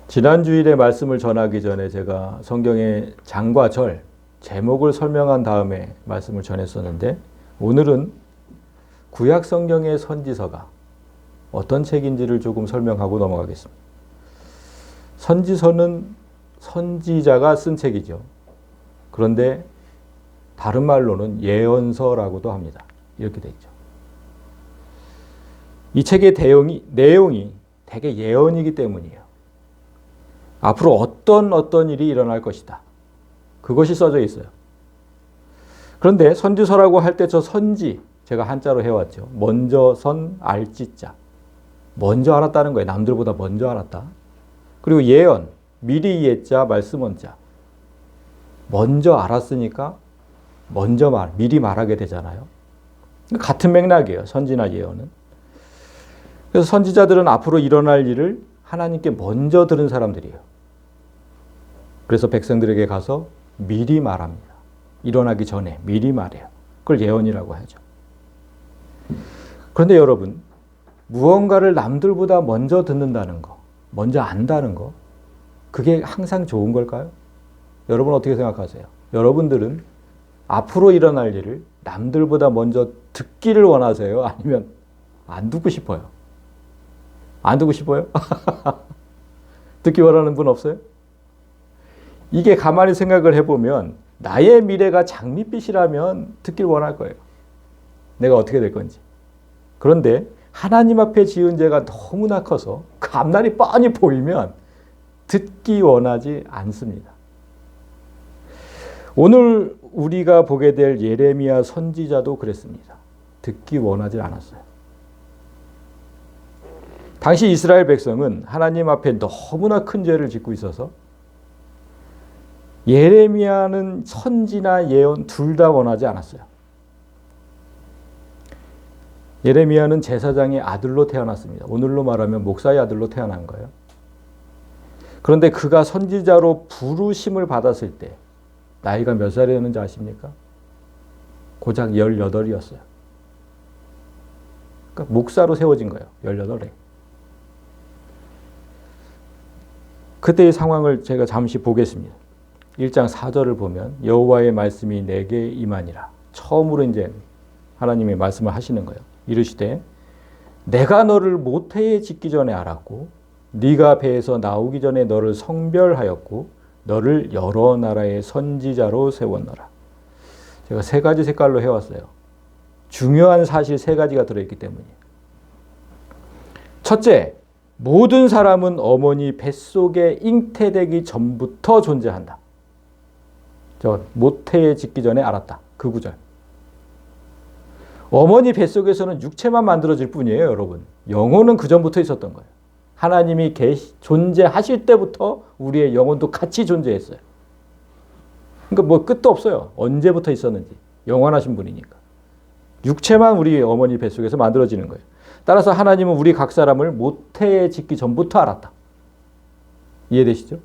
지난 주일에 말씀을 전하기 전에 제가 성경의 장과 절 제목을 설명한 다음에 말씀을 전했었는데, 오늘은 구약 성경의 선지서가 어떤 책인지를 조금 설명하고 넘어가겠습니다. 선지서는 선지자가 쓴 책이죠. 그런데 다른 말로는 예언서라고도 합니다. 이렇게 돼 있죠. 이 책의 내용이 대개 예언이기 때문이에요. 앞으로 어떤 일이 일어날 것이다. 그것이 써져 있어요. 그런데 선지서라고 할 때 저 선지, 제가 한자로 해왔죠. 먼저 선 알지자. 먼저 알았다는 거예요. 남들보다 먼저 알았다. 그리고 예언, 미리 예자, 말씀원자. 먼저 알았으니까 미리 말하게 되잖아요. 같은 맥락이에요. 선지나 예언은. 그래서 선지자들은 앞으로 일어날 일을 하나님께 먼저 들은 사람들이에요. 그래서 백성들에게 가서 미리 말합니다. 일어나기 전에 미리 말해요. 그걸 예언이라고 하죠. 그런데 여러분, 무언가를 남들보다 먼저 듣는다는 거, 먼저 안다는 거, 그게 항상 좋은 걸까요? 여러분 어떻게 생각하세요? 여러분들은 앞으로 일어날 일을 남들보다 먼저 듣기를 원하세요? 아니면 안 듣고 싶어요? 안 듣고 싶어요? 듣기 원하는 분 없어요? 이게 가만히 생각을 해보면 나의 미래가 장밋빛이라면 듣길 원할 거예요. 내가 어떻게 될 건지. 그런데 하나님 앞에 지은 죄가 너무나 커서 그 앞날이 뻔히 보이면 듣기 원하지 않습니다. 오늘 우리가 보게 될 예레미야 선지자도 그랬습니다. 듣기 원하지 않았어요. 당시 이스라엘 백성은 하나님 앞에 너무나 큰 죄를 짓고 있어서 예레미야는 선지나 예언 둘 다 원하지 않았어요. 예레미야는 제사장의 아들로 태어났습니다. 오늘로 말하면 목사의 아들로 태어난 거예요. 그런데 그가 선지자로 부르심을 받았을 때 나이가 몇 살이었는지 아십니까? 고작 18이었어요. 그러니까 목사로 세워진 거예요. 18에. 그때의 상황을 제가 잠시 보겠습니다. 1장 4절을 보면 여호와의 말씀이 내게 임하니라. 처음으로 이제 하나님의 말씀을 하시는 거예요. 이르시되 내가 너를 모태에 짓기 전에 알았고 네가 배에서 나오기 전에 너를 성별하였고 너를 여러 나라의 선지자로 세웠노라. 제가 3가지 색깔로 해왔어요. 중요한 사실 3가지가 들어있기 때문이에요. 첫째, 모든 사람은 어머니 뱃속에 잉태되기 전부터 존재한다. 저 모태에 짓기 전에 알았다. 그 구절. 어머니 뱃속에서는 육체만 만들어질 뿐이에요, 여러분. 영혼은 그 전부터 있었던 거예요. 하나님이 존재하실 때부터 우리의 영혼도 같이 존재했어요. 그러니까 뭐 끝도 없어요. 언제부터 있었는지. 영원하신 분이니까. 육체만 우리 어머니 뱃속에서 만들어지는 거예요. 따라서 하나님은 우리 각 사람을 모태에 짓기 전부터 알았다. 이해되시죠?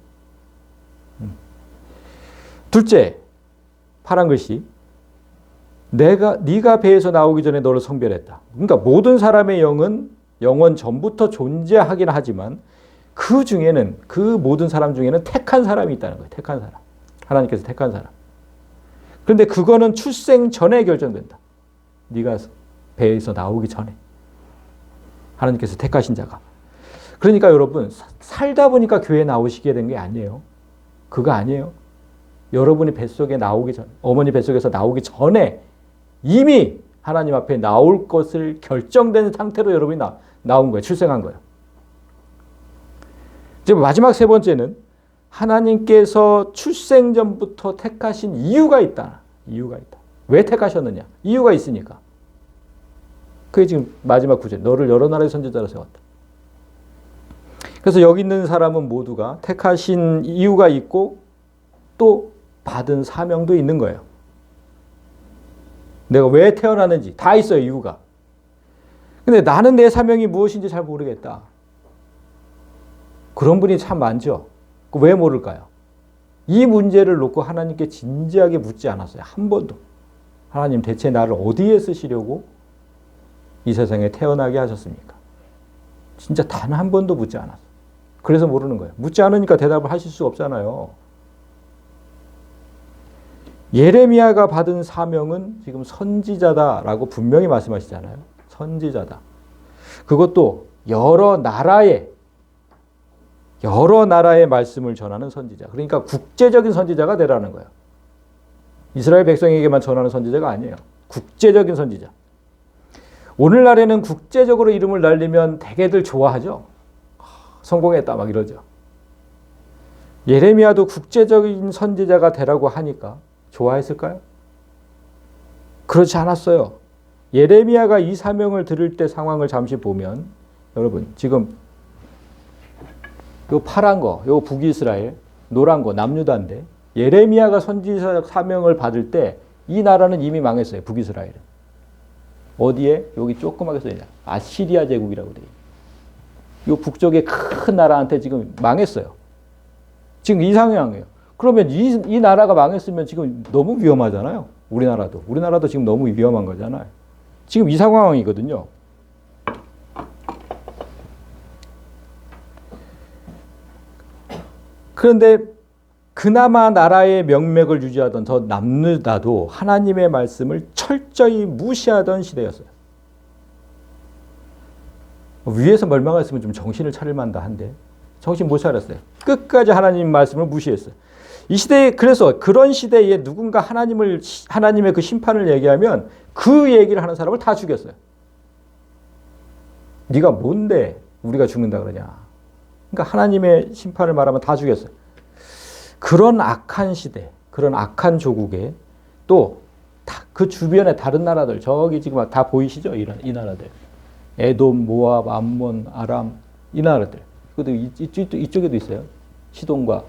둘째, 파란 글씨. 네가 배에서 나오기 전에 너를 성별했다. 그러니까 모든 사람의 영원 전부터 존재하긴 하지만 그 중에는, 그 모든 사람 중에는 택한 사람이 있다는 거예요. 택한 사람. 하나님께서 택한 사람. 그런데 그거는 출생 전에 결정된다. 네가 배에서 나오기 전에. 하나님께서 택하신 자가. 그러니까 여러분, 살다 보니까 교회에 나오시게 된 게 아니에요. 그거 아니에요. 여러분이 뱃속에 나오기 전, 어머니 뱃속에서 나오기 전에 이미 하나님 앞에 나올 것을 결정된 상태로 여러분이 나온 거예요. 출생한 거예요. 이제 마지막 3번째는 하나님께서 출생 전부터 택하신 이유가 있다. 이유가 있다. 왜 택하셨느냐? 이유가 있으니까. 그게 지금 마지막 구절. 너를 여러 나라의 선지자로 세웠다. 그래서 여기 있는 사람은 모두가 택하신 이유가 있고 또 받은 사명도 있는 거예요. 내가 왜 태어났는지 다 있어요, 이유가. 근데 나는 내 사명이 무엇인지 잘 모르겠다. 그런 분이 참 많죠. 왜 모를까요? 이 문제를 놓고 하나님께 진지하게 묻지 않았어요. 한 번도. 하나님 대체 나를 어디에 쓰시려고 이 세상에 태어나게 하셨습니까? 진짜 단 한 번도 묻지 않았어요. 그래서 모르는 거예요. 묻지 않으니까 대답을 하실 수 없잖아요. 예레미야가 받은 사명은 지금 선지자다라고 분명히 말씀하시잖아요. 선지자다. 그것도 여러 나라의 말씀을 전하는 선지자. 그러니까 국제적인 선지자가 되라는 거예요. 이스라엘 백성에게만 전하는 선지자가 아니에요. 국제적인 선지자. 오늘날에는 국제적으로 이름을 날리면 대개들 좋아하죠. 성공했다 막 이러죠. 예레미야도 국제적인 선지자가 되라고 하니까 좋아했을까요? 그렇지 않았어요. 예레미야가 이 사명을 들을 때 상황을 잠시 보면 여러분 지금 요 파란 거, 요 북이스라엘, 노란 거 남유다인데 예레미야가 선지자 사명을 받을 때 이 나라는 이미 망했어요. 북이스라엘은. 어디에? 여기 조그맣게 써있냐. 아시리아 제국이라고 돼 있어요. 요 북쪽의 큰 나라한테 지금 망했어요. 지금 이 상황이에요. 그러면 이 나라가 망했으면 지금 너무 위험하잖아요. 우리나라도 지금 너무 위험한 거잖아요. 지금 이 상황이거든요. 그런데 그나마 나라의 명맥을 유지하던 저 남유다도 하나님의 말씀을 철저히 무시하던 시대였어요. 위에서 멸망했으면 좀 정신을 차릴 만도 한데 정신 못 차렸어요. 끝까지 하나님 말씀을 무시했어요. 이 시대에 그래서 그런 시대에 누군가 하나님의 그 심판을 얘기하면 그 얘기를 하는 사람을 다 죽였어요. 네가 뭔데 우리가 죽는다 그러냐. 그러니까 하나님의 심판을 말하면 다 죽였어요. 그런 악한 시대, 그런 악한 조국에 또 그 주변의 다른 나라들, 저기 지금 다 보이시죠? 이 나라들. 에돔, 모압, 암몬, 아람, 이 나라들. 그것도 이쪽에도 있어요. 시돈과.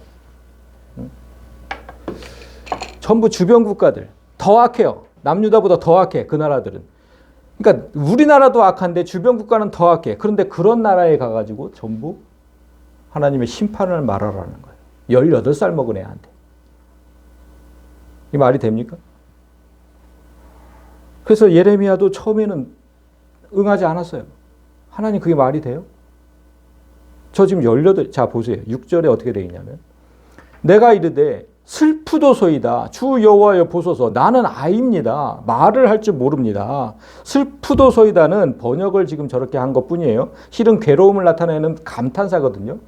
전부 주변 국가들. 더 악해요. 남유다보다 더 악해, 그 나라들은. 그러니까 우리나라도 악한데 주변 국가는 더 악해. 그런데 그런 나라에 가가지고 전부 하나님의 심판을 말하라는 거예요. 18살 먹은 애한테. 이 말이 됩니까? 그래서 예레미야도 처음에는 응하지 않았어요. 하나님 그게 말이 돼요? 저 지금 18, 보세요. 6절에 어떻게 되어 있냐면 내가 이르되 슬프도소이다. 주 여호와여 보소서. 나는 아이입니다. 말을 할 줄 모릅니다. 슬프도소이다는 번역을 지금 저렇게 한 것뿐이에요. 실은 괴로움을 나타내는 감탄사거든요.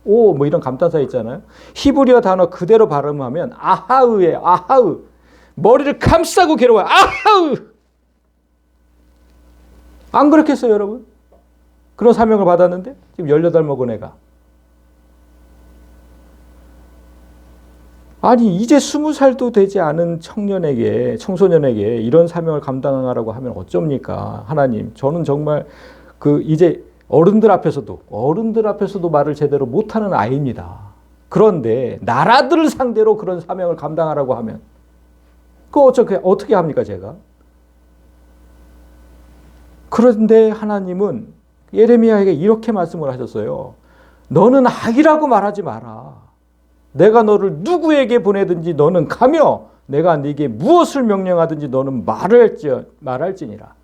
뭐 이런 감탄사 있잖아요. 히브리어 단어 그대로 발음하면 아하으예요. 아하으. 머리를 감싸고 괴로워요. 아하으. 안 그렇겠어요, 여러분? 그런 사명을 받았는데 지금 18 먹은 애가. 아니 이제 20살도 되지 않은 청소년에게 이런 사명을 감당하라고 하면 어쩝니까? 하나님, 저는 정말 이제 어른들 앞에서도 말을 제대로 못하는 아이입니다. 그런데 나라들을 상대로 그런 사명을 감당하라고 하면 그거 어떻게 합니까, 제가? 그런데 하나님은 예레미야에게 이렇게 말씀을 하셨어요. 너는 악이라고 말하지 마라. 내가 너를 누구에게 보내든지 너는 가며 내가 네게 무엇을 명령하든지 너는 말할지니라.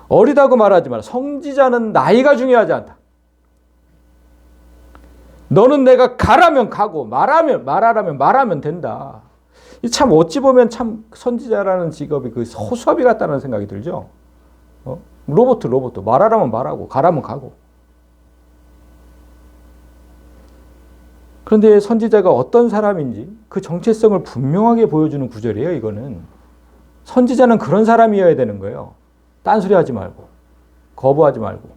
어리다고 말하지 마라. 성지자는 나이가 중요하지 않다. 너는 내가 가라면 가고 말하라면 말하면 된다. 참 어찌 보면 참 선지자라는 직업이 그 허수아비 같다는 생각이 들죠. 로봇 말하라면 말하고 가라면 가고. 그런데 선지자가 어떤 사람인지 그 정체성을 분명하게 보여주는 구절이에요. 이거는 선지자는 그런 사람이어야 되는 거예요. 딴소리 하지 말고 거부하지 말고.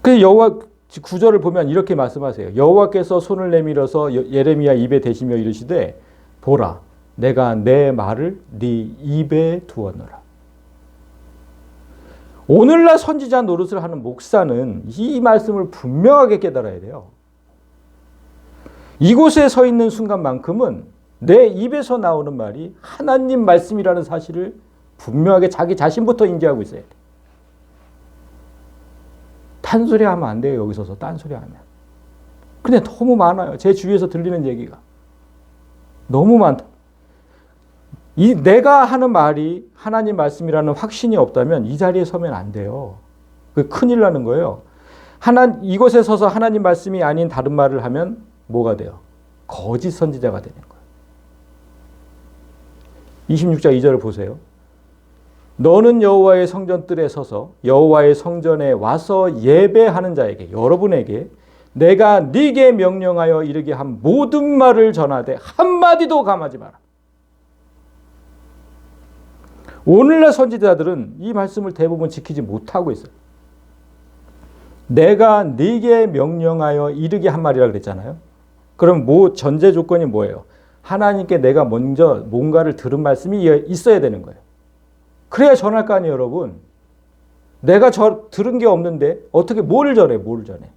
그 여호와 구절을 보면 이렇게 말씀하세요. 여호와께서 손을 내밀어서 예레미야 입에 대시며 이르시되 보라 내가 내 말을 네 입에 두었노라. 오늘날 선지자 노릇을 하는 목사는 이 말씀을 분명하게 깨달아야 돼요. 이곳에 서 있는 순간만큼은 내 입에서 나오는 말이 하나님 말씀이라는 사실을 분명하게 자기 자신부터 인지하고 있어야 돼. 딴소리 하면 안 돼요. 여기 서서 딴소리 하면. 근데 너무 많아요. 제 주위에서 들리는 얘기가. 너무 많다. 내가 하는 말이 하나님 말씀이라는 확신이 없다면 이 자리에 서면 안 돼요. 그 큰일 나는 거예요. 이곳에 서서 하나님 말씀이 아닌 다른 말을 하면 뭐가 돼요? 거짓 선지자가 되는 거예요. 26장 2절을 보세요. 너는 여호와의 성전뜰에 서서 여호와의 성전에 와서 예배하는 자에게, 여러분에게 내가 네게 명령하여 이르게 한 모든 말을 전하되 한마디도 감하지 마라. 오늘날 선지자들은 이 말씀을 대부분 지키지 못하고 있어요. 내가 네게 명령하여 이르게 한 말이라 그랬잖아요. 그럼 전제 조건이 뭐예요? 하나님께 내가 먼저 뭔가를 들은 말씀이 있어야 되는 거예요. 그래야 전할 거 아니에요, 여러분. 내가 들은 게 없는데 어떻게 뭘 전해?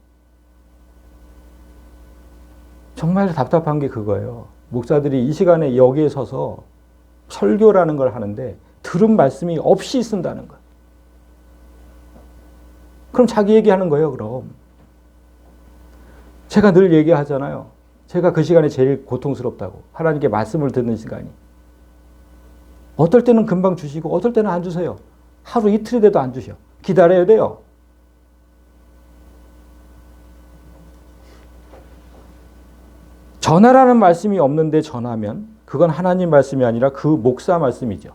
정말 답답한 게 그거예요. 목사들이 이 시간에 여기에 서서 설교라는 걸 하는데 들은 말씀이 없이 쓴다는 거예요. 그럼 자기 얘기하는 거예요, 그럼. 제가 늘 얘기하잖아요. 제가 그 시간에 제일 고통스럽다고. 하나님께 말씀을 듣는 시간이. 어떨 때는 금방 주시고 어떨 때는 안 주세요. 하루 이틀이 돼도 안 주셔. 기다려야 돼요. 전하라는 말씀이 없는데 전하면 그건 하나님 말씀이 아니라 그 목사 말씀이죠.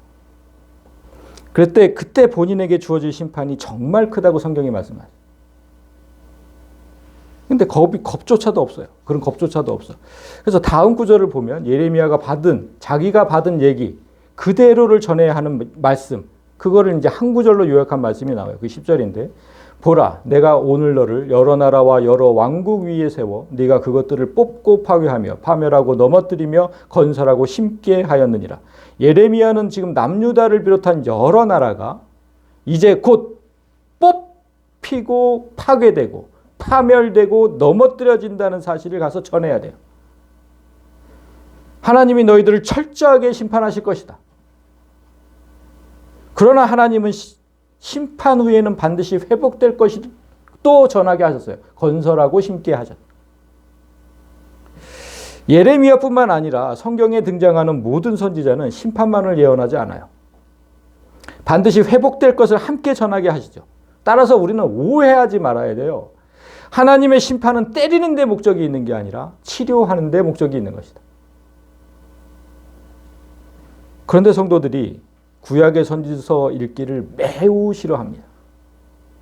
그때 본인에게 주어질 심판이 정말 크다고 성경이 말씀하죠. 근데 겁조차도 없어요. 그런 겁조차도 없어. 그래서 다음 구절을 보면 예레미야가 자기가 받은 얘기 그대로를 전해야 하는 말씀, 그거를 이제 한 구절로 요약한 말씀이 나와요. 그 10절인데 보라, 내가 오늘 너를 여러 나라와 여러 왕국 위에 세워 네가 그것들을 뽑고 파괴하며 파멸하고 넘어뜨리며 건설하고 심게 하였느니라. 예레미야는 지금 남유다를 비롯한 여러 나라가 이제 곧 뽑히고 파괴되고 파멸되고 넘어뜨려진다는 사실을 가서 전해야 돼요. 하나님이 너희들을 철저하게 심판하실 것이다. 그러나 하나님은 심판 후에는 반드시 회복될 것이 또 전하게 하셨어요. 건설하고 심게 하셨다. 예레미야뿐만 아니라 성경에 등장하는 모든 선지자는 심판만을 예언하지 않아요. 반드시 회복될 것을 함께 전하게 하시죠. 따라서 우리는 오해하지 말아야 돼요. 하나님의 심판은 때리는 데 목적이 있는 게 아니라 치료하는 데 목적이 있는 것이다. 그런데 성도들이 구약의 선지서 읽기를 매우 싫어합니다.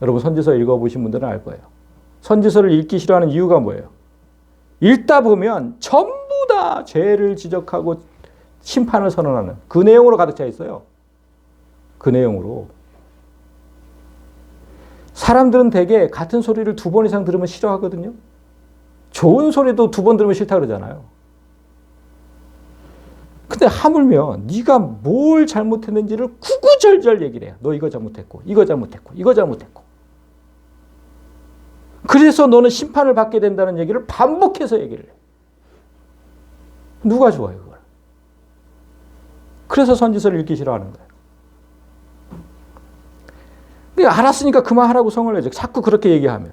여러분 선지서 읽어보신 분들은 알 거예요. 선지서를 읽기 싫어하는 이유가 뭐예요? 읽다 보면 전부 다 죄를 지적하고 심판을 선언하는 그 내용으로 가득 차 있어요. 그 내용으로. 사람들은 대개 같은 소리를 2번 이상 들으면 싫어하거든요. 좋은 소리도 2번 들으면 싫다 그러잖아요. 근데 하물며 네가 뭘 잘못했는지를 구구절절 얘기를 해요. 너 이거 잘못했고 이거 잘못했고 이거 잘못했고. 그래서 너는 심판을 받게 된다는 얘기를 반복해서 얘기를 해요. 누가 좋아요 그걸? 그래서 선지서를 읽기 싫어하는 거예요. 알았으니까 그만하라고 성을 내죠. 자꾸 그렇게 얘기하면.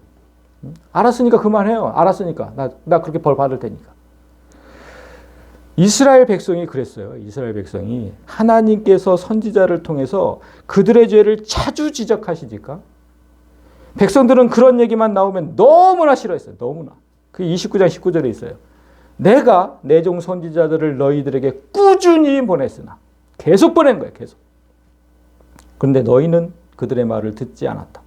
알았으니까 그만해요. 알았으니까. 나 그렇게 벌 받을 테니까. 이스라엘 백성이 그랬어요. 이스라엘 백성이 하나님께서 선지자를 통해서 그들의 죄를 자주 지적하시니까 백성들은 그런 얘기만 나오면 너무나 싫어했어요. 너무나. 그 29장 19절에 있어요. 내가 내 종 선지자들을 너희들에게 꾸준히 보냈으나 계속 보낸 거예요. 계속. 그런데 너희는 그들의 말을 듣지 않았다.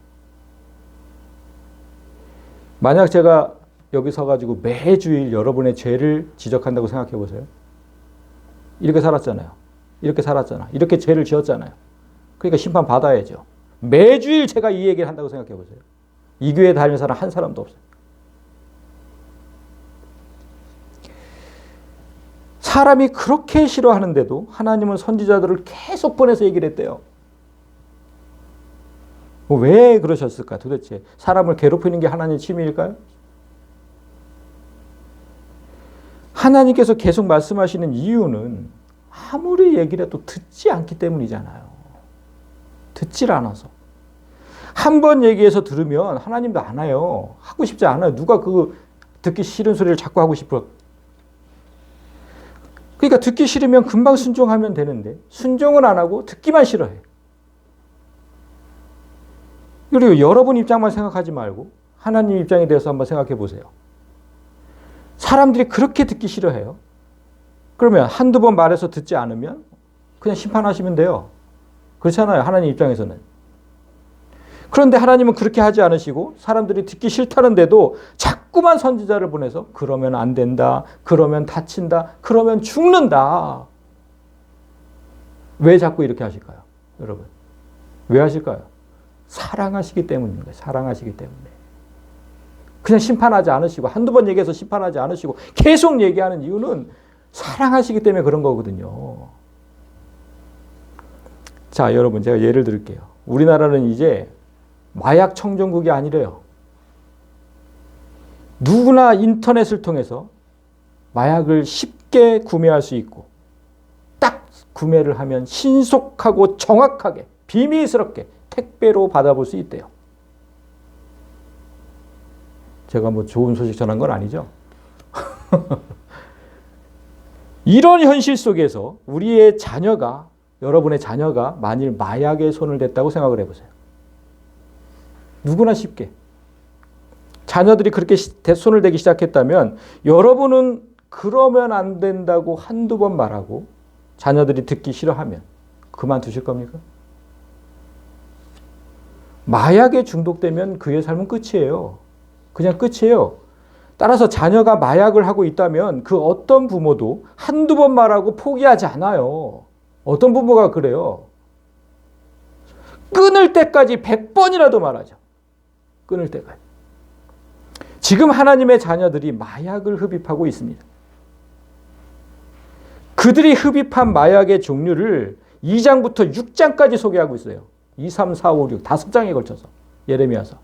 만약 제가 여기 서가지고 매주일 여러분의 죄를 지적한다고 생각해 보세요. 이렇게 살았잖아요. 이렇게 살았잖아. 이렇게 죄를 지었잖아요. 그러니까 심판 받아야죠. 매주일 제가 이 얘기를 한다고 생각해 보세요. 이 교회에 다니는 사람 한 사람도 없어요. 사람이 그렇게 싫어하는데도 하나님은 선지자들을 계속 보내서 얘기를 했대요. 왜 그러셨을까 도대체? 사람을 괴롭히는 게 하나님의 취미일까요? 하나님께서 계속 말씀하시는 이유는 아무리 얘기를 해도 듣지 않기 때문이잖아요. 듣질 않아서. 한 번 얘기해서 들으면 하나님도 안 해요. 하고 싶지 않아요. 누가 그 듣기 싫은 소리를 자꾸 하고 싶어. 그러니까 듣기 싫으면 금방 순종하면 되는데 순종은 안 하고 듣기만 싫어해. 그리고 여러분 입장만 생각하지 말고 하나님 입장에 대해서 한번 생각해 보세요. 사람들이 그렇게 듣기 싫어해요. 그러면 한두 번 말해서 듣지 않으면 그냥 심판하시면 돼요. 그렇잖아요. 하나님 입장에서는. 그런데 하나님은 그렇게 하지 않으시고 사람들이 듣기 싫다는데도 자꾸만 선지자를 보내서 그러면 안 된다. 그러면 다친다. 그러면 죽는다. 왜 자꾸 이렇게 하실까요? 여러분. 왜 하실까요? 사랑하시기 때문인 거예요. 사랑하시기 때문에. 그냥 심판하지 않으시고 한두 번 얘기해서 심판하지 않으시고 계속 얘기하는 이유는 사랑하시기 때문에 그런 거거든요. 자, 여러분 제가 예를 들을게요. 우리나라는 이제 마약 청정국이 아니래요. 누구나 인터넷을 통해서 마약을 쉽게 구매할 수 있고 딱 구매를 하면 신속하고 정확하게 비밀스럽게 택배로 받아볼 수 있대요. 제가 뭐 좋은 소식 전한 건 아니죠. 이런 현실 속에서 우리의 자녀가, 여러분의 자녀가 만일 마약에 손을 댔다고 생각을 해보세요. 누구나 쉽게. 자녀들이 그렇게 손을 대기 시작했다면 여러분은 그러면 안 된다고 한두 번 말하고 자녀들이 듣기 싫어하면 그만두실 겁니까? 마약에 중독되면 그의 삶은 끝이에요. 그냥 끝이에요. 따라서 자녀가 마약을 하고 있다면 그 어떤 부모도 한두 번 말하고 포기하지 않아요. 어떤 부모가 그래요? 끊을 때까지 100번이라도 말하죠. 끊을 때까지. 지금 하나님의 자녀들이 마약을 흡입하고 있습니다. 그들이 흡입한 마약의 종류를 2장부터 6장까지 소개하고 있어요. 2, 3, 4, 5, 6 5장에 걸쳐서 예레미야서.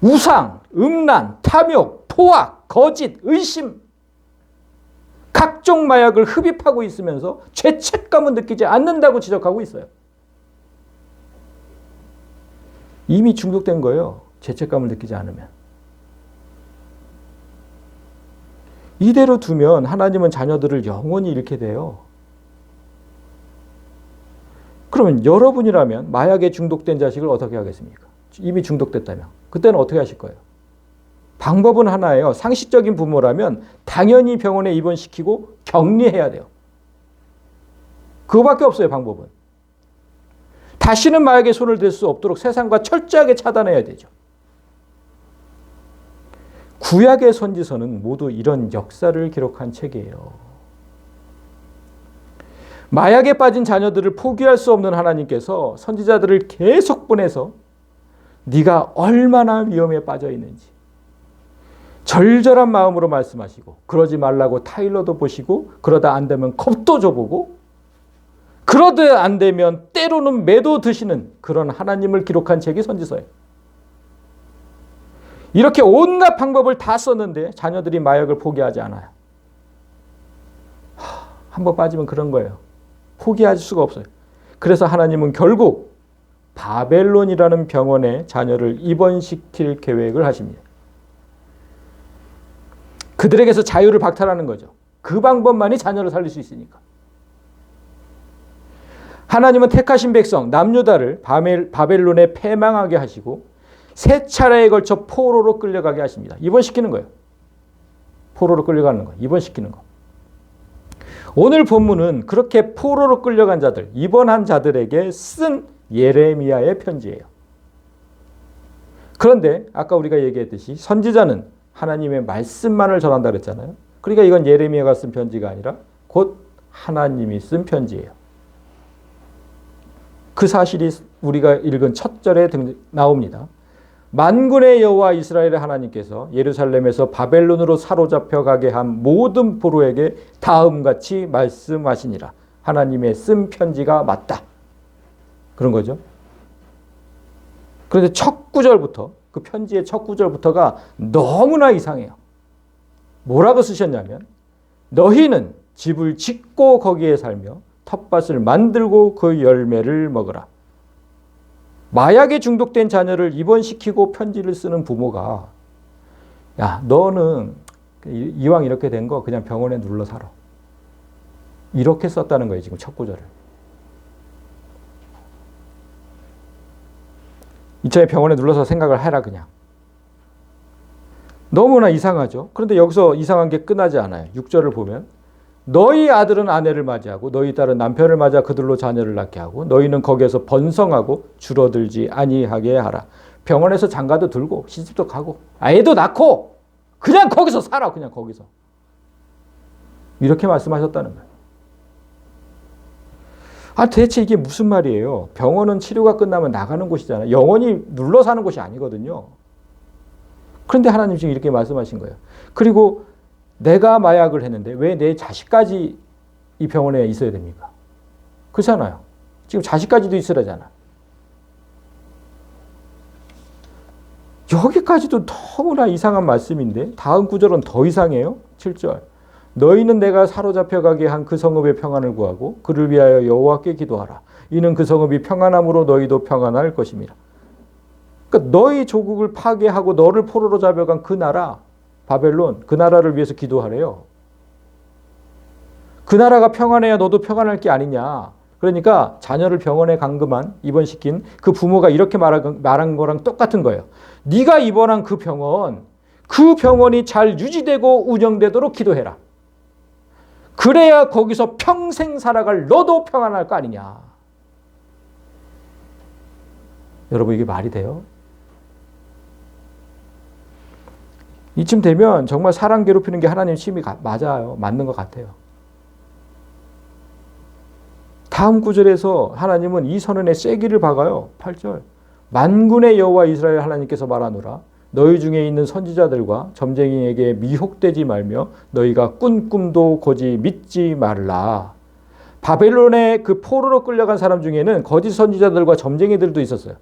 우상, 음란, 탐욕, 포악, 거짓, 의심 각종 마약을 흡입하고 있으면서 죄책감은 느끼지 않는다고 지적하고 있어요. 이미 중독된 거예요. 죄책감을 느끼지 않으면. 이대로 두면 하나님은 자녀들을 영원히 잃게 돼요. 그러면 여러분이라면 마약에 중독된 자식을 어떻게 하겠습니까? 이미 중독됐다면. 그때는 어떻게 하실 거예요? 방법은 하나예요. 상식적인 부모라면 당연히 병원에 입원시키고 격리해야 돼요. 그거밖에 없어요, 방법은. 다시는 마약에 손을 댈 수 없도록 세상과 철저하게 차단해야 되죠. 구약의 선지서는 모두 이런 역사를 기록한 책이에요. 마약에 빠진 자녀들을 포기할 수 없는 하나님께서 선지자들을 계속 보내서 네가 얼마나 위험에 빠져 있는지 절절한 마음으로 말씀하시고 그러지 말라고 타일러도 보시고 그러다 안 되면 겁도 줘보고 그러다 안 되면 때로는 매도 드시는 그런 하나님을 기록한 책이 선지서예요. 이렇게 온갖 방법을 다 썼는데 자녀들이 마약을 포기하지 않아요. 한번 빠지면 그런 거예요. 포기할 수가 없어요. 그래서 하나님은 결국 바벨론이라는 병원에 자녀를 입원시킬 계획을 하십니다. 그들에게서 자유를 박탈하는 거죠. 그 방법만이 자녀를 살릴 수 있으니까. 하나님은 택하신 백성 남유다를 바벨론에 패망하게 하시고 세 차례에 걸쳐 포로로 끌려가게 하십니다. 입원시키는 거예요. 포로로 끌려가는 거, 입원시키는 거. 오늘 본문은 그렇게 포로로 끌려간 자들, 입원한 자들에게 쓴 예레미야의 편지예요. 그런데 아까 우리가 얘기했듯이 선지자는 하나님의 말씀만을 전한다 그랬잖아요. 그러니까 이건 예레미야가 쓴 편지가 아니라 곧 하나님이 쓴 편지예요. 그 사실이 우리가 읽은 첫 절에 나옵니다. 만군의 여호와 이스라엘의 하나님께서 예루살렘에서 바벨론으로 사로잡혀 가게 한 모든 포로에게 다음같이 말씀하시니라. 하나님의 쓴 편지가 맞다. 그런 거죠. 그런데 첫 구절부터 그 편지의 첫 구절부터가 너무나 이상해요. 뭐라고 쓰셨냐면 너희는 집을 짓고 거기에 살며 텃밭을 만들고 그 열매를 먹으라. 마약에 중독된 자녀를 입원시키고 편지를 쓰는 부모가 야 너는 이왕 이렇게 된 거 그냥 병원에 눌러 살아. 이렇게 썼다는 거예요. 지금 첫 구절을. 이참에 병원에 눌러서 생각을 해라 그냥. 너무나 이상하죠. 그런데 여기서 이상한 게 끝나지 않아요. 6절을 보면 너희 아들은 아내를 맞이하고 너희 딸은 남편을 맞아 그들로 자녀를 낳게 하고 너희는 거기에서 번성하고 줄어들지 아니하게 하라. 병원에서 장가도 들고 시집도 가고 애도 낳고 그냥 거기서 살아. 그냥 거기서. 이렇게 말씀하셨다는 거예요. 대체 이게 무슨 말이에요? 병원은 치료가 끝나면 나가는 곳이잖아요. 영원히 눌러 사는 곳이 아니거든요. 그런데 하나님 지금 이렇게 말씀하신 거예요. 그리고 내가 마약을 했는데 왜 내 자식까지 이 병원에 있어야 됩니까? 그렇잖아요. 지금 자식까지도 있으라잖아. 여기까지도 너무나 이상한 말씀인데 다음 구절은 더 이상해요. 7절. 너희는 내가 사로잡혀가게 한 그 성읍의 평안을 구하고 그를 위하여 여호와께 기도하라. 이는 그 성읍이 평안함으로 너희도 평안할 것입니다. 그러니까 너희 조국을 파괴하고 너를 포로로 잡아간 그 나라 바벨론 그 나라를 위해서 기도하래요. 그 나라가 평안해야 너도 평안할 게 아니냐. 그러니까 자녀를 병원에 감금한 입원시킨 그 부모가 이렇게 말한 거랑 똑같은 거예요. 네가 입원한 그 병원이 잘 유지되고 운영되도록 기도해라. 그래야 거기서 평생 살아갈 너도 평안할 거 아니냐. 여러분 이게 말이 돼요? 이쯤 되면 정말 사람 괴롭히는 게 하나님 취미 맞아요. 맞는 것 같아요. 다음 구절에서 하나님은 이 선언의 세기를 박아요. 8절. 만군의 여호와 이스라엘 하나님께서 말하노라. 너희 중에 있는 선지자들과 점쟁이에게 미혹되지 말며 너희가 꾼 꿈도 고지 믿지 말라. 바벨론의 그 포로로 끌려간 사람 중에는 거짓 선지자들과 점쟁이들도 있었어요.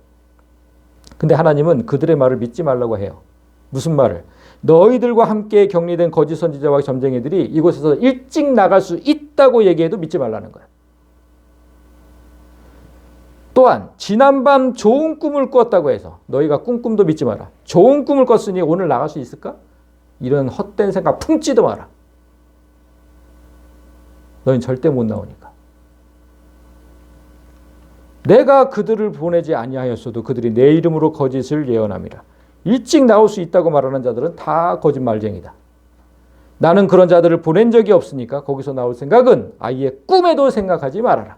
근데 하나님은 그들의 말을 믿지 말라고 해요. 무슨 말을? 너희들과 함께 격리된 거짓 선지자와 점쟁이들이 이곳에서 일찍 나갈 수 있다고 얘기해도 믿지 말라는 거예요. 또한 지난밤 좋은 꿈을 꿨다고 해서 너희가 꾼 꿈도 믿지 마라. 좋은 꿈을 꿨으니 오늘 나갈 수 있을까? 이런 헛된 생각 품지도 마라. 너희는 절대 못 나오니까. 내가 그들을 보내지 아니하였어도 그들이 내 이름으로 거짓을 예언함이라. 일찍 나올 수 있다고 말하는 자들은 다 거짓말쟁이다. 나는 그런 자들을 보낸 적이 없으니까 거기서 나올 생각은 아예 꿈에도 생각하지 말아라.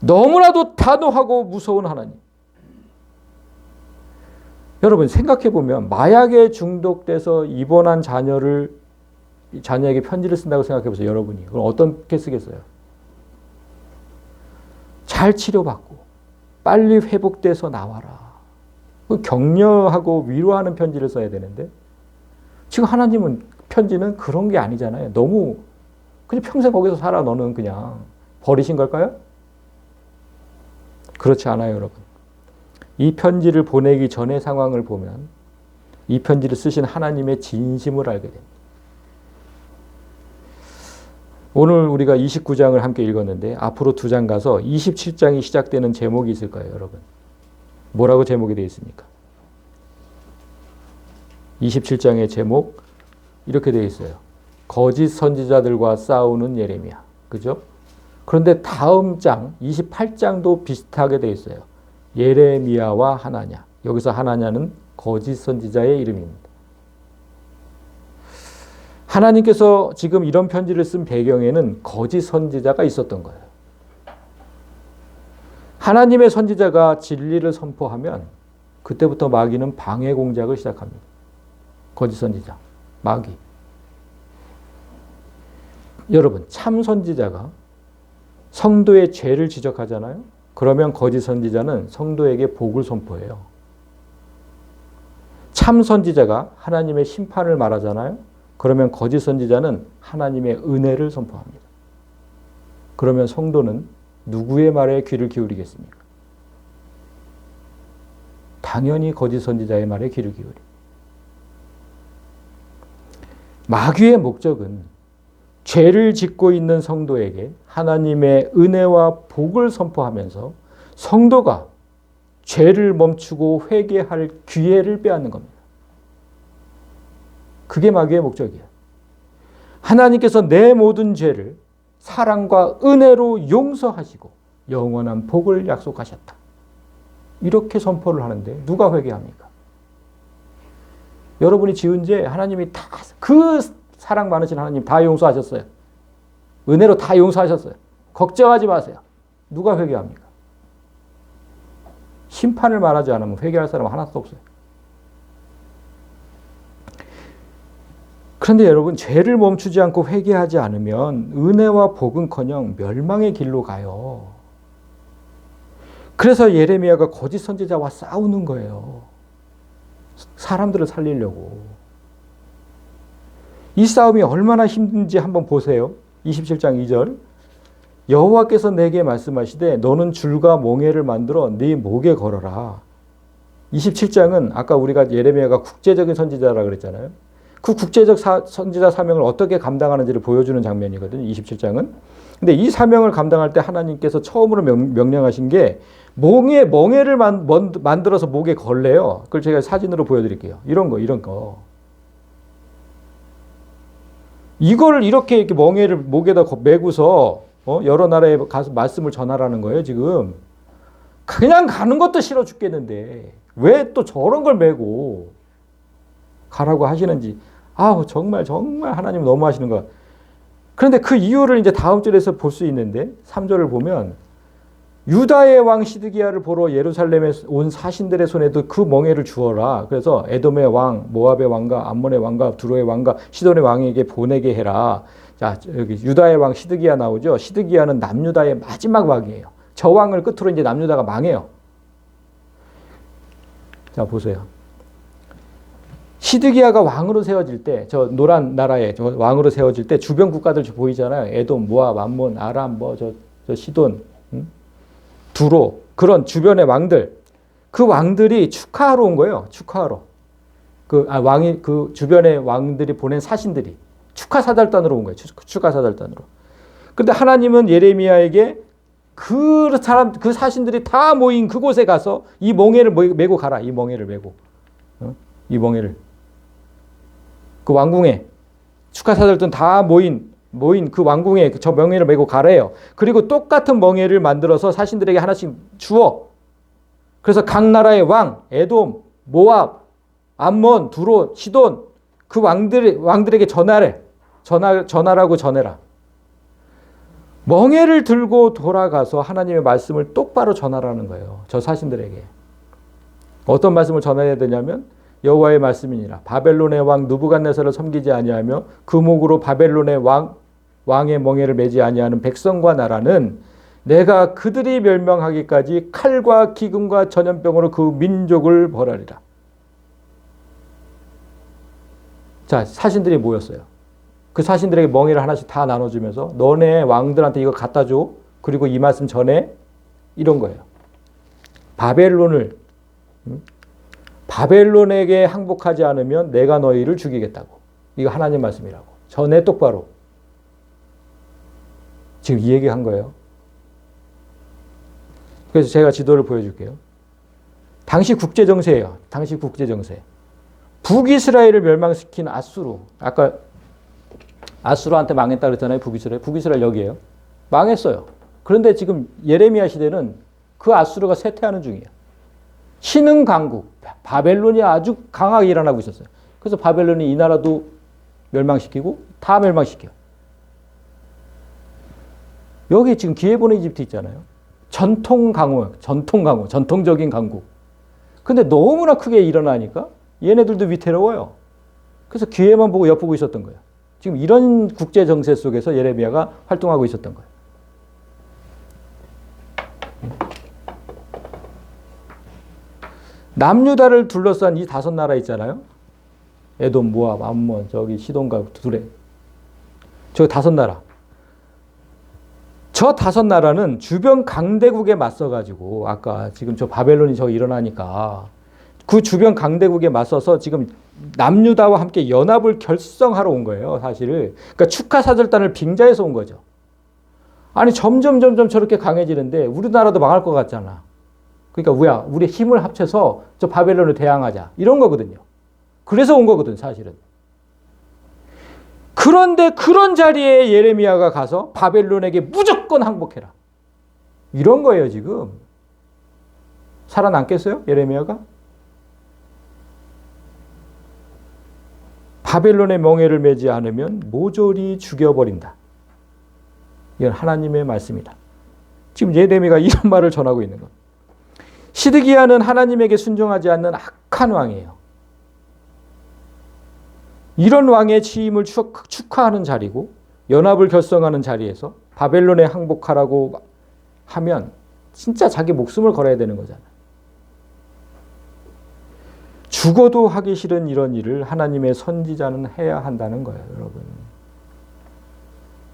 너무나도 단호하고 무서운 하나님. 여러분 생각해보면 마약에 중독돼서 입원한 자녀에게 편지를 쓴다고 생각해보세요. 여러분이. 그럼 어떻게 쓰겠어요? 잘 치료받고 빨리 회복돼서 나와라. 격려하고 위로하는 편지를 써야 되는데 지금 하나님은 편지는 그런 게 아니잖아요. 너무 그냥 평생 거기서 살아 너는 그냥 버리신 걸까요? 그렇지 않아요, 여러분. 이 편지를 보내기 전의 상황을 보면 이 편지를 쓰신 하나님의 진심을 알게 됩니다. 오늘 우리가 29장을 함께 읽었는데 앞으로 2장 가서 27장이 시작되는 제목이 있을 거예요, 여러분. 뭐라고 제목이 되어 있습니까? 27장의 제목 이렇게 되어 있어요. 거짓 선지자들과 싸우는 예레미야. 그죠? 그런데 다음 장 28장도 비슷하게 되어 있어요. 예레미야와 하나냐. 여기서 하나냐는 거짓 선지자의 이름입니다. 하나님께서 지금 이런 편지를 쓴 배경에는 거짓 선지자가 있었던 거예요. 하나님의 선지자가 진리를 선포하면 그때부터 마귀는 방해 공작을 시작합니다. 거짓 선지자, 마귀. 여러분, 참 선지자가 성도의 죄를 지적하잖아요. 그러면 거짓 선지자는 성도에게 복을 선포해요. 참 선지자가 하나님의 심판을 말하잖아요. 그러면 거짓 선지자는 하나님의 은혜를 선포합니다. 그러면 성도는 누구의 말에 귀를 기울이겠습니까? 당연히 거짓 선지자의 말에 귀를 기울이. 마귀의 목적은 죄를 짓고 있는 성도에게 하나님의 은혜와 복을 선포하면서 성도가 죄를 멈추고 회개할 기회를 빼앗는 겁니다. 그게 마귀의 목적이에요. 하나님께서 내 모든 죄를 사랑과 은혜로 용서하시고 영원한 복을 약속하셨다. 이렇게 선포를 하는데 누가 회개합니까? 여러분이 지은 죄 하나님이 다, 그 사랑 많으신 하나님 다 용서하셨어요. 은혜로 다 용서하셨어요. 걱정하지 마세요. 누가 회개합니까? 심판을 말하지 않으면 회개할 사람은 하나도 없어요. 그런데 여러분, 죄를 멈추지 않고 회개하지 않으면 은혜와 복은커녕 멸망의 길로 가요. 그래서 예레미야가 거짓 선지자와 싸우는 거예요. 사람들을 살리려고. 이 싸움이 얼마나 힘든지 한번 보세요. 27장 2절. 여호와께서 내게 말씀하시되 너는 줄과 몽에를 만들어 네 목에 걸어라. 27장은 아까 우리가 예레미야가 국제적인 선지자라 그랬잖아요. 그 국제적 선지자 사명을 어떻게 감당하는지를 보여주는 장면이거든요. 27장은. 근데 이 사명을 감당할 때 하나님께서 처음으로 명령하신 게 몽에를 만들어서 목에 걸래요. 그걸 제가 사진으로 보여드릴게요. 이런 거. 이걸 이렇게 멍에를 목에다 메고서 여러 나라에 가서 말씀을 전하라는 거예요, 지금. 그냥 가는 것도 싫어 죽겠는데 왜 또 저런 걸 메고 가라고 하시는지. 아우, 정말 하나님 너무 하시는 것. 그런데 그 이유를 이제 다음 절에서 볼 수 있는데 3절을 보면 유다의 왕 시드기야를 보러 예루살렘에 온 사신들의 손에도 그 멍에를 주어라. 그래서 에돔의 왕, 모압의 왕과 암몬의 왕과 두로의 왕과 시돈의 왕에게 보내게 해라. 자, 여기 유다의 왕 시드기야 나오죠. 시드기야는 남유다의 마지막 왕이에요. 저 왕을 끝으로 이제 남유다가 망해요. 자, 보세요. 시드기야가 왕으로 세워질 때, 저 노란 나라에 저 왕으로 세워질 때 주변 국가들 보이잖아요. 에돔, 모압, 암몬, 아람, 저 시돈, 두로, 그런 주변의 왕들, 그 왕들이 축하하러 온 거예요. 축하하러. 그 주변의 왕들이 보낸 사신들이 축하 사절단으로 온 거예요. 축하 사절단으로. 그런데 하나님은 예레미야에게 그 사신들이 다 모인 그곳에 가서 이 멍에를 메고 가라. 이 멍에를 메고. 이 멍에를. 그 왕궁에 축하 사절단 다 모인 그 왕궁에 저 멍에를 메고 가래요. 그리고 똑같은 멍에를 만들어서 사신들에게 하나씩 주어. 그래서 각 나라의 왕, 에돔, 모압, 암몬, 두로, 시돈, 그 왕들에게 전하라고 전해라. 멍에를 들고 돌아가서 하나님의 말씀을 똑바로 전하라는 거예요. 저 사신들에게. 어떤 말씀을 전해야 되냐면 여호와의 말씀이니라. 바벨론의 왕 느부갓네살을 섬기지 아니하며 그 목으로 바벨론의 왕의 멍에를 매지 아니하는 백성과 나라는 내가 그들이 멸망하기까지 칼과 기근과 전염병으로 그 민족을 벌하리라. 자, 사신들이 모였어요. 그 사신들에게 멍에를 하나씩 다 나눠주면서 너네 왕들한테 이거 갖다 줘. 그리고 이 말씀 전해. 이런 거예요. 바벨론에게 항복하지 않으면 내가 너희를 죽이겠다고. 이거 하나님 말씀이라고. 전해 똑바로. 지금 이 얘기한 거예요. 그래서 제가 지도를 보여줄게요. 당시 국제정세예요. 당시 국제정세. 북이스라엘을 멸망시킨 아수르. 아까 아수르한테 망했다 그랬잖아요. 북이스라엘. 북이스라엘 여기에요. 망했어요. 그런데 지금 예레미야 시대는 그 아수르가 쇠퇴하는 중이에요. 신흥 강국. 바벨론이 아주 강하게 일어나고 있었어요. 그래서 바벨론이 이 나라도 멸망시키고 다 멸망시켜요. 여기 지금 기회보는 이집트 있잖아요. 전통적인 강국. 근데 너무나 크게 일어나니까 얘네들도 위태로워요. 그래서 기회만 보고 엿보고 있었던 거예요. 지금 이런 국제 정세 속에서 예레미야가 활동하고 있었던 거예요. 남유다를 둘러싼 이 5나라 있잖아요. 에돔, 모압, 암몬, 저기 시돈과 두레. 저 5나라. 저 5나라는 주변 강대국에 맞서가지고 아까 지금 저 바벨론이 저 일어나니까 그 주변 강대국에 맞서서 지금 남유다와 함께 연합을 결성하러 온 거예요, 사실. 그러니까 축하 사절단을 빙자해서 온 거죠. 아니 점점 저렇게 강해지는데 우리나라도 망할 것 같잖아. 그러니까 우리 힘을 합쳐서 저 바벨론을 대항하자. 이런 거거든요. 그래서 온 거거든, 사실은. 그런데 그런 자리에 예레미야가 가서 바벨론에게 무조건 항복해라. 이런 거예요, 지금. 살아남겠어요? 예레미야가? 바벨론의 멍에를 매지 않으면 모조리 죽여버린다. 이건 하나님의 말씀이다. 지금 예레미야가 이런 말을 전하고 있는 것. 시드기야는 하나님에게 순종하지 않는 악한 왕이에요. 이런 왕의 취임을 축하하는 자리고 연합을 결성하는 자리에서 바벨론에 항복하라고 하면 진짜 자기 목숨을 걸어야 되는 거잖아요. 죽어도 하기 싫은 이런 일을 하나님의 선지자는 해야 한다는 거예요, 여러분.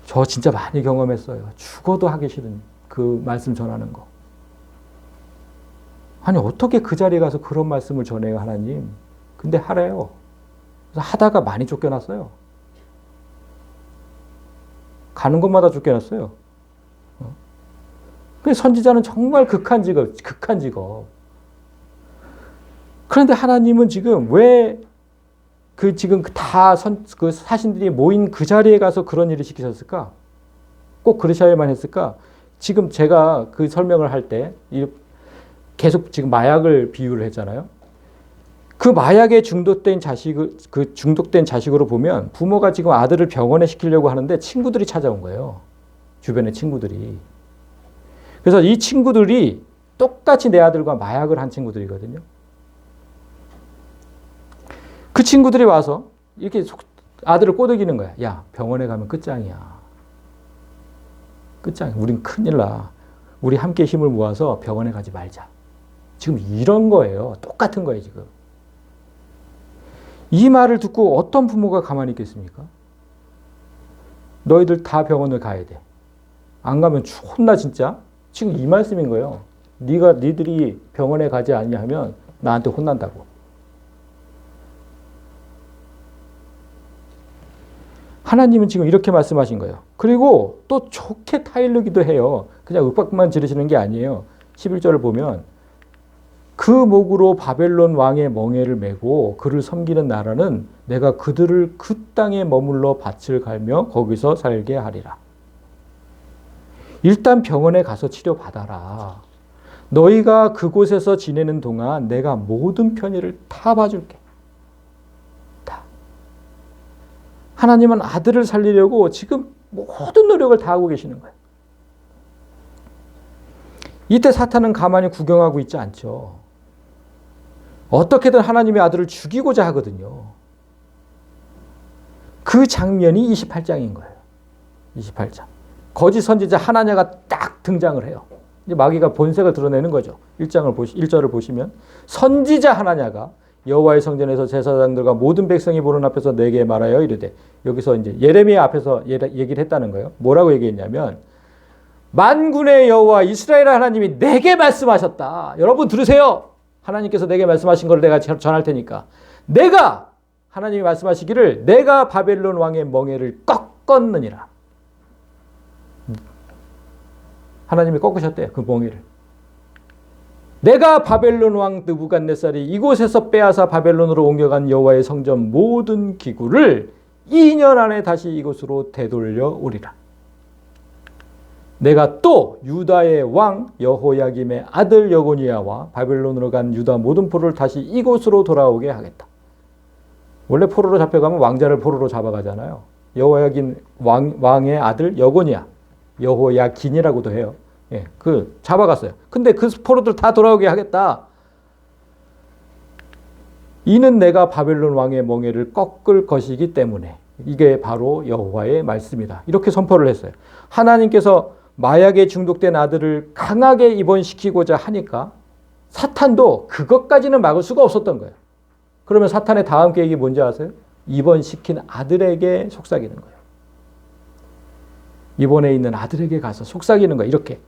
저 진짜 많이 경험했어요. 죽어도 하기 싫은 그 말씀 전하는 거. 아니 어떻게 그 자리에 가서 그런 말씀을 전해요, 하나님. 근데 하래요. 그래서 하다가 많이 쫓겨났어요. 가는 곳마다 쫓겨났어요. 선지자는 정말 극한 직업. 그런데 하나님은 지금 왜 지금 그 사신들이 모인 그 자리에 가서 그런 일을 시키셨을까? 꼭 그러셔야만 했을까? 지금 제가 그 설명을 할 때 계속 지금 마약을 비유를 했잖아요. 그 마약에 중독된 자식으로 보면 부모가 지금 아들을 병원에 시키려고 하는데 친구들이 찾아온 거예요. 주변의 친구들이. 그래서 이 친구들이 똑같이 내 아들과 마약을 한 친구들이거든요. 그 친구들이 와서 이렇게 아들을 꼬드기는 거야. 야, 병원에 가면 끝장이야. 끝장이야. 우린 큰일 나. 우리 함께 힘을 모아서 병원에 가지 말자. 지금 이런 거예요. 똑같은 거예요, 지금. 이 말을 듣고 어떤 부모가 가만히 있겠습니까? 너희들 다 병원을 가야 돼. 안 가면 혼나 진짜. 지금 이 말씀인 거예요. 니들이 병원에 가지 않냐 하면 나한테 혼난다고. 하나님은 지금 이렇게 말씀하신 거예요. 그리고 또 좋게 타일르기도 해요. 그냥 윽박만 지르시는 게 아니에요. 11절을 보면 그 목으로 바벨론 왕의 멍에를 메고 그를 섬기는 나라는 내가 그들을 그 땅에 머물러 밭을 갈며 거기서 살게 하리라. 일단 병원에 가서 치료받아라. 너희가 그곳에서 지내는 동안 내가 모든 편의를 다 봐줄게. 다. 하나님은 아들을 살리려고 지금 모든 노력을 다 하고 계시는 거예요. 이때 사탄은 가만히 구경하고 있지 않죠. 어떻게든 하나님의 아들을 죽이고자 하거든요. 그 장면이 28장인 거예요. 28장. 거짓 선지자 하나냐가 딱 등장을 해요. 이제 마귀가 본색을 드러내는 거죠. 1절을 보시면 선지자 하나냐가 여호와의 성전에서 제사장들과 모든 백성이 보는 앞에서 내게 말하여 이르되, 여기서 이제 예레미야 앞에서 얘기를 했다는 거예요. 뭐라고 얘기했냐면 만군의 여호와 이스라엘 하나님이 내게 말씀하셨다. 여러분 들으세요. 하나님께서 내게 말씀하신 걸 내가 전할 테니까. 하나님이 말씀하시기를 내가 바벨론 왕의 멍에를 꺾었느니라. 하나님이 꺾으셨대요. 그 멍에를. 내가 바벨론 왕 느부갓네살이 이곳에서 빼앗아 바벨론으로 옮겨간 여호와의 성전 모든 기구를 2년 안에 다시 이곳으로 되돌려 오리라. 내가 또 유다의 왕 여호야김의 아들 여고니야와 바벨론으로 간 유다 모든 포로를 다시 이곳으로 돌아오게 하겠다. 원래 포로로 잡혀가면 왕자를 포로로 잡아가잖아요. 여호야김 왕의 아들 여고니야, 여호야긴이라고도 해요. 예, 잡아갔어요. 근데 그 포로들 다 돌아오게 하겠다. 이는 내가 바벨론 왕의 멍에를 꺾을 것이기 때문에 이게 바로 여호와의 말씀이다. 이렇게 선포를 했어요. 하나님께서 마약에 중독된 아들을 강하게 입원시키고자 하니까 사탄도 그것까지는 막을 수가 없었던 거예요. 그러면 사탄의 다음 계획이 뭔지 아세요? 입원시킨 아들에게 속삭이는 거예요. 입원해 있는 아들에게 가서 속삭이는 거예요. 이렇게.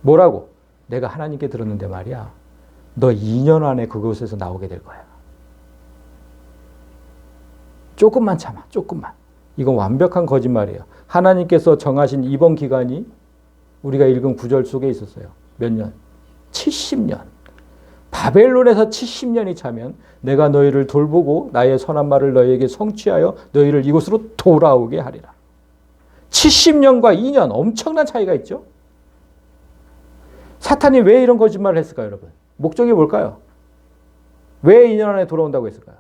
뭐라고? 내가 하나님께 들었는데 말이야. 너 2년 안에 그곳에서 나오게 될 거야. 조금만 참아. 조금만. 이건 완벽한 거짓말이에요. 하나님께서 정하신 입원 기간이 우리가 읽은 구절 속에 있었어요. 몇 년? 70년. 바벨론에서 70년이 차면 내가 너희를 돌보고 나의 선한 말을 너희에게 성취하여 너희를 이곳으로 돌아오게 하리라. 70년과 2년 엄청난 차이가 있죠. 사탄이 왜 이런 거짓말을 했을까요, 여러분? 목적이 뭘까요? 왜 2년 안에 돌아온다고 했을까요?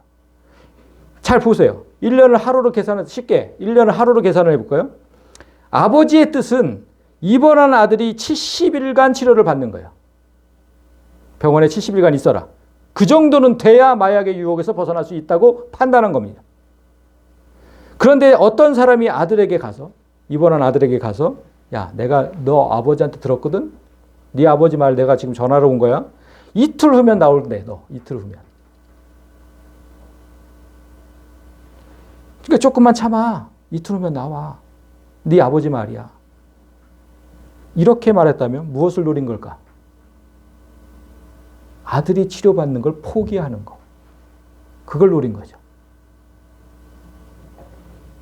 잘 보세요. 1년을 하루로 계산해서 쉽게 1년을 하루로 계산을 해볼까요? 아버지의 뜻은 입원한 아들이 70일간 치료를 받는 거예요. 병원에 70일간 있어라. 그 정도는 돼야 마약의 유혹에서 벗어날 수 있다고 판단한 겁니다. 그런데 어떤 사람이 아들에게 가서, 입원한 아들에게 가서, 야, 내가 너 아버지한테 들었거든? 네 아버지 말 내가 지금 전화로 온 거야. 이틀 후면 나올래, 너. 이틀 후면. 그러니까 조금만 참아. 이틀 후면 나와. 네 아버지 말이야. 이렇게 말했다면 무엇을 노린 걸까? 아들이 치료받는 걸 포기하는 거. 그걸 노린 거죠.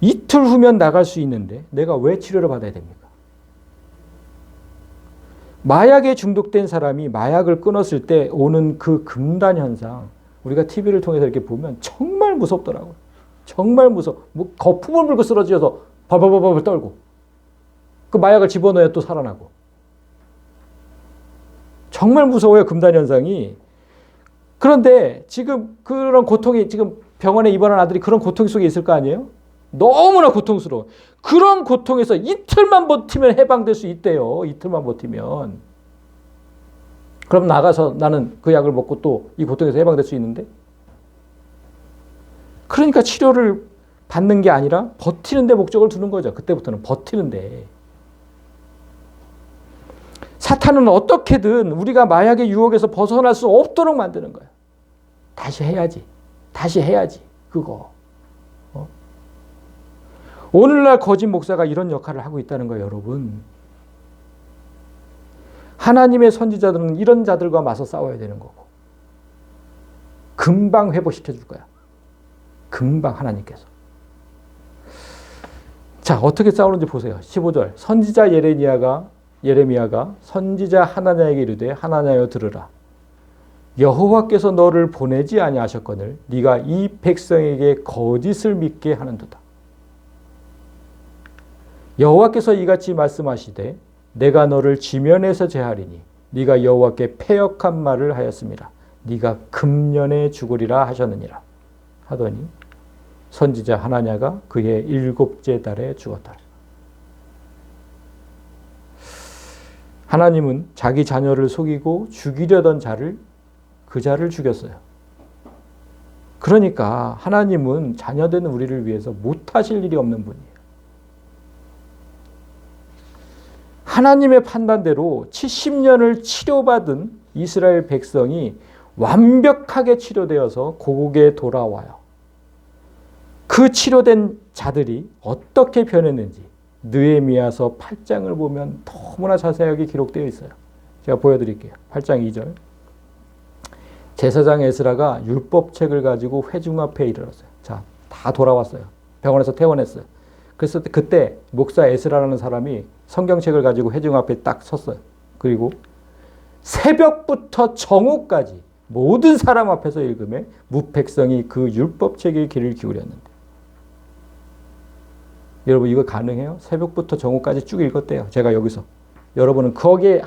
이틀 후면 나갈 수 있는데 내가 왜 치료를 받아야 됩니까? 마약에 중독된 사람이 마약을 끊었을 때 오는 그 금단 현상, 우리가 TV를 통해서 이렇게 보면 정말 무섭더라고요. 정말 무서워. 뭐 거품을 물고 쓰러져서 벌벌벌벌 떨고 그 마약을 집어넣어야 또 살아나고. 정말 무서워요, 금단 현상이. 그런데 지금 그런 고통이, 지금 병원에 입원한 아들이 그런 고통 속에 있을 거 아니에요? 너무나 고통스러워. 그런 고통에서 이틀만 버티면 해방될 수 있대요. 이틀만 버티면. 그럼 나가서 나는 그 약을 먹고 또 이 고통에서 해방될 수 있는데? 그러니까 치료를 받는 게 아니라 버티는 데 목적을 두는 거죠. 그때부터는 버티는 데. 사탄은 어떻게든 우리가 마약의 유혹에서 벗어날 수 없도록 만드는 거예요. 다시 해야지. 다시 해야지. 그거. 오늘날 거짓 목사가 이런 역할을 하고 있다는 거예요, 여러분. 하나님의 선지자들은 이런 자들과 맞서 싸워야 되는 거고. 금방 회복시켜 줄 거야. 금방 하나님께서. 자, 어떻게 싸우는지 보세요. 15절. 선지자 예레미야가 선지자 하나냐에게 이르되 하나냐여 들으라. 여호와께서 너를 보내지 아니하셨거늘 네가 이 백성에게 거짓을 믿게 하는도다. 여호와께서 이같이 말씀하시되 내가 너를 지면에서 제하리니 네가 여호와께 패역한 말을 하였습니다. 네가 금년에 죽으리라 하셨느니라 하더니 선지자 하나냐가 그의 7째 달에 죽었더라. 하나님은 자기 자녀를 속이고 죽이려던 그 자를 죽였어요. 그러니까 하나님은 자녀된 우리를 위해서 못하실 일이 없는 분이에요. 하나님의 판단대로 70년을 치료받은 이스라엘 백성이 완벽하게 치료되어서 고국에 돌아와요. 그 치료된 자들이 어떻게 변했는지 느헤미야서 8장을 보면 너무나 자세하게 기록되어 있어요. 제가 보여드릴게요. 8장 2절. 제사장 에스라가 율법책을 가지고 회중 앞에 이르렀어요. 자, 다 돌아왔어요. 병원에서 퇴원했어요. 그래서 그때 목사 에스라라는 사람이 성경책을 가지고 회중 앞에 딱 섰어요. 그리고 새벽부터 정오까지 모든 사람 앞에서 읽음에 무백성이 그 율법책의 귀를 기울였는데. 여러분 이거 가능해요? 새벽부터 정오까지 쭉 읽었대요. 제가 여기서. 여러분은 거기에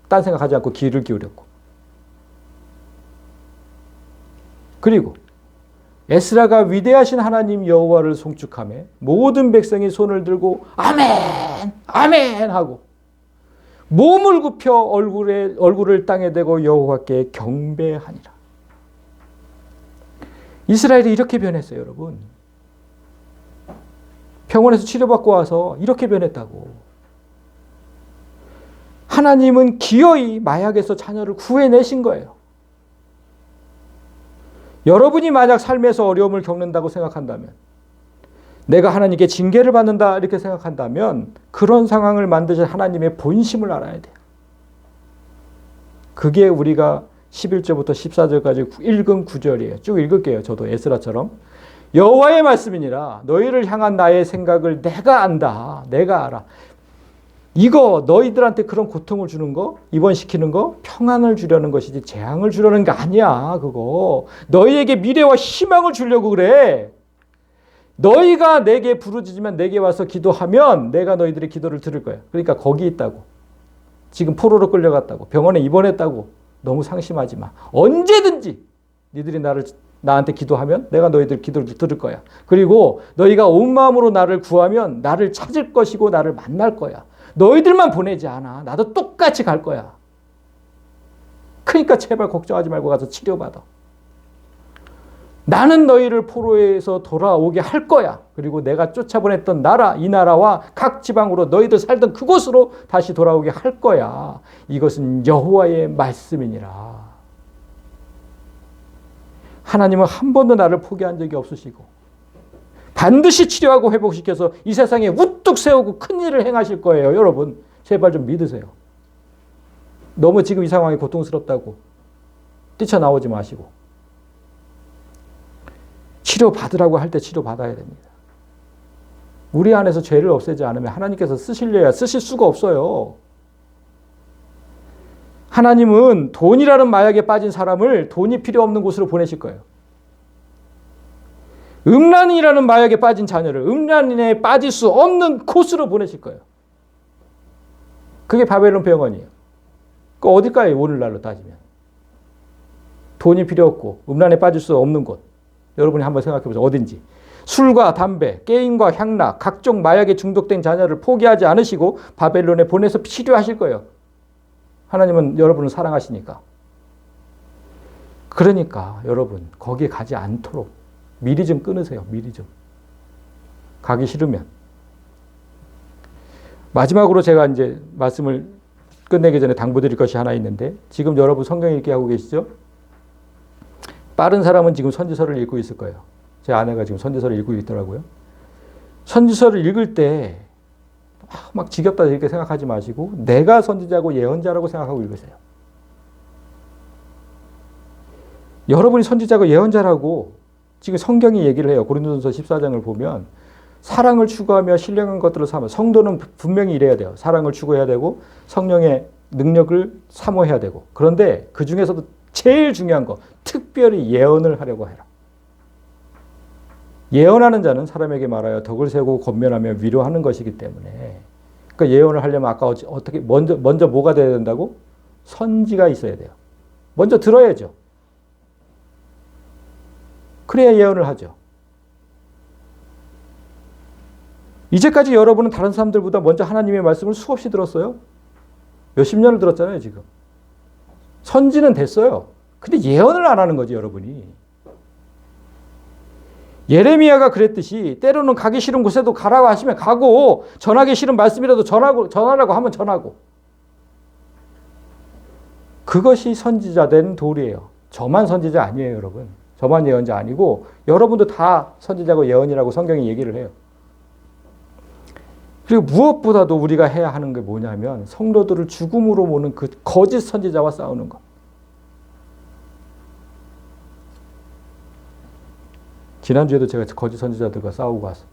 딴 생각하지 않고 귀를 기울였고. 그리고 에스라가 위대하신 하나님 여호와를 송축하며 모든 백성이 손을 들고 아멘 아멘 하고 몸을 굽혀 얼굴을 땅에 대고 여호와께 경배하니라. 이스라엘이 이렇게 변했어요, 여러분. 병원에서 치료받고 와서 이렇게 변했다고. 하나님은 기어이 마약에서 자녀를 구해내신 거예요. 여러분이 만약 삶에서 어려움을 겪는다고 생각한다면, 내가 하나님께 징계를 받는다 이렇게 생각한다면 그런 상황을 만드신 하나님의 본심을 알아야 돼요. 그게 우리가 11절부터 14절까지 읽은 구절이에요. 쭉 읽을게요. 저도 에스라처럼. 여호와의 말씀이니라. 너희를 향한 나의 생각을 내가 안다. 내가 알아. 이거 너희들한테 그런 고통을 주는 거, 입원시키는 거, 평안을 주려는 것이지 재앙을 주려는 게 아니야. 그거 너희에게 미래와 희망을 주려고 그래. 너희가 내게 부르짖으면 내게 와서 기도하면 내가 너희들의 기도를 들을 거야. 그러니까 거기 있다고. 지금 포로로 끌려갔다고, 병원에 입원했다고 너무 상심하지 마. 언제든지 니들이 나한테 기도하면 내가 너희들 기도를 들을 거야. 그리고 너희가 온 마음으로 나를 구하면 나를 찾을 것이고 나를 만날 거야. 너희들만 보내지 않아. 나도 똑같이 갈 거야. 그러니까 제발 걱정하지 말고 가서 치료받아. 나는 너희를 포로에서 돌아오게 할 거야. 그리고 내가 쫓아보냈던 나라, 이 나라와 각 지방으로 너희들 살던 그곳으로 다시 돌아오게 할 거야. 이것은 여호와의 말씀이니라. 하나님은 한 번도 나를 포기한 적이 없으시고 반드시 치료하고 회복시켜서 이 세상에 우뚝 세우고 큰 일을 행하실 거예요. 여러분 제발 좀 믿으세요. 너무 지금 이 상황이 고통스럽다고 뛰쳐나오지 마시고 치료받으라고 할 때 치료받아야 됩니다. 우리 안에서 죄를 없애지 않으면 하나님께서 쓰실 수가 없어요. 하나님은 돈이라는 마약에 빠진 사람을 돈이 필요 없는 곳으로 보내실 거예요. 음란이라는 마약에 빠진 자녀를 음란에 빠질 수 없는 곳으로 보내실 거예요. 그게 바벨론 병원이에요. 그 어딜까요? 오늘날로 따지면. 돈이 필요 없고 음란에 빠질 수 없는 곳. 여러분이 한번 생각해 보세요. 어딘지. 술과 담배, 게임과 향락, 각종 마약에 중독된 자녀를 포기하지 않으시고 바벨론에 보내서 치료하실 거예요. 하나님은 여러분을 사랑하시니까. 그러니까 여러분 거기에 가지 않도록 미리 좀 끊으세요. 미리 좀. 가기 싫으면. 마지막으로 제가 이제 말씀을 끝내기 전에 당부드릴 것이 하나 있는데 지금 여러분 성경 읽기 하고 계시죠? 빠른 사람은 지금 선지서를 읽고 있을 거예요. 제 아내가 지금 선지서를 읽고 있더라고요. 선지서를 읽을 때 막 지겹다 이렇게 생각하지 마시고 내가 선지자고 예언자라고 생각하고 읽으세요. 여러분이 선지자고 예언자라고 지금 성경이 얘기를 해요. 고린도전서 14장을 보면 사랑을 추구하며 신령한 것들을 삼아 성도는 분명히 이래야 돼요. 사랑을 추구해야 되고 성령의 능력을 사모해야 되고 그런데 그 중에서도 제일 중요한 거 특별히 예언을 하려고 해라. 예언하는 자는 사람에게 말하여 덕을 세우고 권면하며 위로하는 것이기 때문에 그러니까 예언을 하려면 아까 어떻게 먼저 뭐가 돼야 된다고? 선지가 있어야 돼요. 먼저 들어야죠. 그래야 예언을 하죠. 이제까지 여러분은 다른 사람들보다 먼저 하나님의 말씀을 수없이 들었어요. 몇십 년을 들었잖아요, 지금. 선지는 됐어요. 근데 예언을 안 하는 거지, 여러분이. 예레미야가 그랬듯이 때로는 가기 싫은 곳에도 가라고 하시면 가고 전하기 싫은 말씀이라도 전하라고 하면 전하고 그것이 선지자 된 도리예요. 저만 선지자 아니에요, 여러분. 저만 예언자 아니고 여러분도 다 선지자고 예언이라고 성경이 얘기를 해요. 그리고 무엇보다도 우리가 해야 하는 게 뭐냐면 성도들을 죽음으로 모는 그 거짓 선지자와 싸우는 것. 지난주에도 제가 거짓 선지자들과 싸우고 왔어요.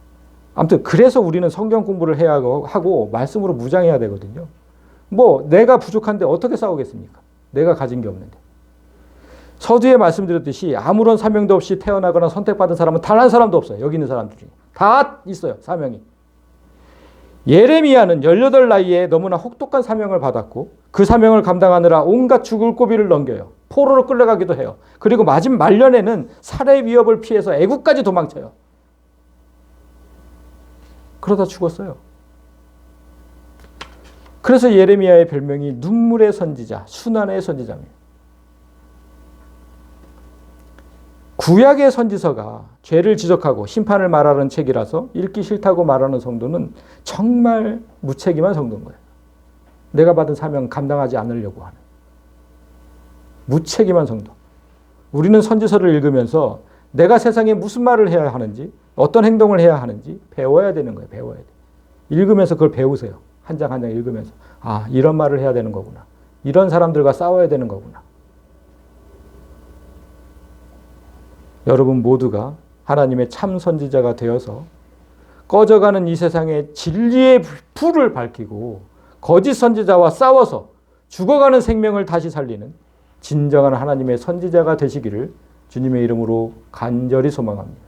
아무튼 그래서 우리는 성경 공부를 해야 하고 말씀으로 무장해야 되거든요. 뭐 내가 부족한데 어떻게 싸우겠습니까? 내가 가진 게 없는데. 서두에 말씀드렸듯이 아무런 사명도 없이 태어나거나 선택받은 사람은 단 한 사람도 없어요. 여기 있는 사람들 중에. 다 있어요. 사명이. 예레미야는 18 나이에 너무나 혹독한 사명을 받았고 그 사명을 감당하느라 온갖 죽을 고비를 넘겨요. 포로로 끌려가기도 해요. 그리고 마지막 말년에는 살해 위협을 피해서 애국까지 도망쳐요. 그러다 죽었어요. 그래서 예레미야의 별명이 눈물의 선지자, 순환의 선지자입니다. 구약의 선지서가 죄를 지적하고 심판을 말하는 책이라서 읽기 싫다고 말하는 성도는 정말 무책임한 성도인 거예요. 내가 받은 사명 감당하지 않으려고 하는. 무책임한 성도. 우리는 선지서를 읽으면서 내가 세상에 무슨 말을 해야 하는지, 어떤 행동을 해야 하는지 배워야 되는 거예요. 배워야 돼. 읽으면서 그걸 배우세요. 한 장 한 장 읽으면서. 아, 이런 말을 해야 되는 거구나. 이런 사람들과 싸워야 되는 거구나. 여러분 모두가 하나님의 참 선지자가 되어서 꺼져가는 이 세상에 진리의 불을 밝히고 거짓 선지자와 싸워서 죽어가는 생명을 다시 살리는 진정한 하나님의 선지자가 되시기를 주님의 이름으로 간절히 소망합니다.